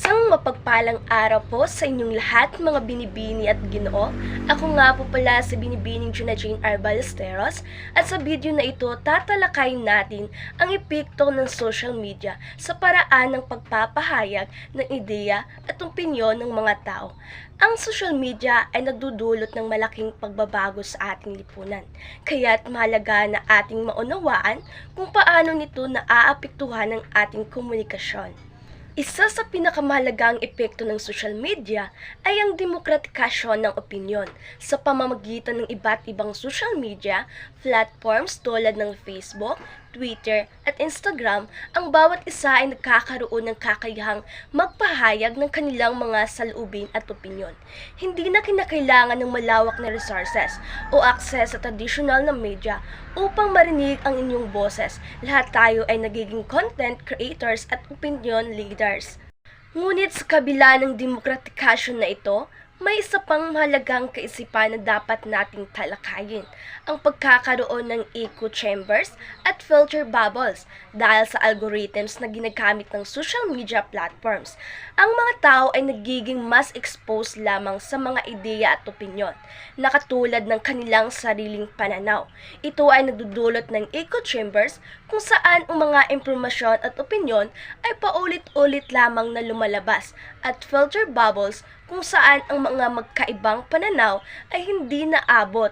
Isang mapagpalang araw po sa inyong lahat mga binibini at ginoo. Ako nga po pala si Binibining Juna Jane R. Ballesteros at sa video na ito tatalakayin natin ang epekto ng social media sa paraan ng pagpapahayag ng ideya at opinyon ng mga tao. Ang social media ay nagdudulot ng malaking pagbabago sa ating lipunan, kaya't mahalaga na ating maunawaan kung paano nito naaapektuhan ang ating komunikasyon. Isa sa pinakamahalagang epekto ng social media ay ang demokratikasyon ng opinyon sa pamamagitan ng iba't ibang social media platforms tulad ng Facebook, Twitter at Instagram. Ang bawat isa ay nagkakaroon ng kakayahang magpahayag ng kanilang mga saloobin at opinyon. Hindi na kinakailangan ng malawak na resources o access sa traditional na media upang marinig ang inyong boses. Lahat tayo ay nagiging content creators at opinion leaders. Ngunit sa kabila ng demokratikasyon na ito, may isa pang mahalagang kaisipan na dapat nating talakayin, ang pagkakaroon ng echo chambers at filter bubbles dahil sa algorithms na ginagamit ng social media platforms. Ang mga tao ay nagiging mas exposed lamang sa mga ideya at opinyon na katulad ng kanilang sariling pananaw. Ito ay nagdudulot ng echo chambers kung saan ang mga impormasyon at opinyon ay paulit-ulit lamang na lumalabas at filter bubbles kung saan ang mga magkaibang pananaw ay hindi naabot.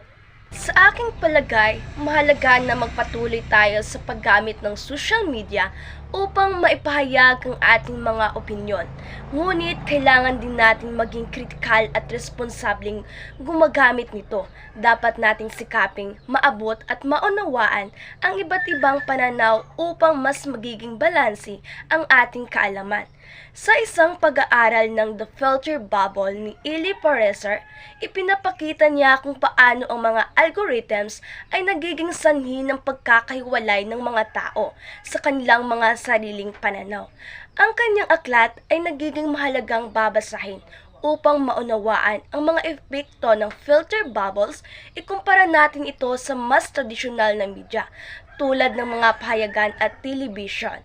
Sa aking palagay, mahalaga na magpatuloy tayo sa paggamit ng social media upang maipahayag ang ating mga opinyon. Ngunit kailangan din natin maging kritikal at responsableng gumagamit nito. Dapat nating sikaping maabot at maunawaan ang iba't ibang pananaw upang mas magiging balanse ang ating kaalaman. Sa isang pag-aaral ng The Filter Bubble ni Eli Pariser, ipinapakita niya kung paano ang mga algorithms ay nagiging sanhi ng pagkakahiwalay ng mga tao sa kanilang mga sariling pananaw. Ang kanyang aklat ay nagiging mahalagang babasahin upang maunawaan ang mga epekto ng filter bubbles. Ikumpara natin ito sa mas tradisyonal na media tulad ng mga pahayagan at television,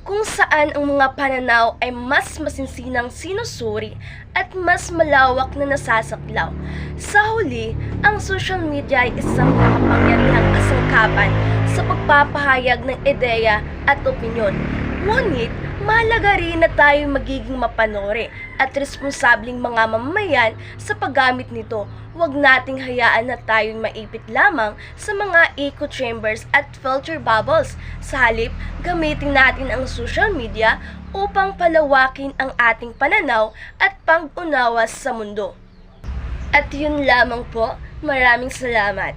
kung saan ang mga pananaw ay mas masinsinang sinusuri at mas malawak na nasasaklaw. Sa huli, ang social media ay isang makapangyarihang kasangkapan sa pagpapahayag ng ideya at opinyon. Ngunit, mahalaga rin na tayo magiging mapanuri at responsableng mga mamamayan sa paggamit nito. Huwag nating hayaan na tayo'y maipit lamang sa mga echo chambers at filter bubbles. Sa halip, gamitin natin ang social media upang palawakin ang ating pananaw at pag-unawa sa mundo. At yun lamang po, maraming salamat.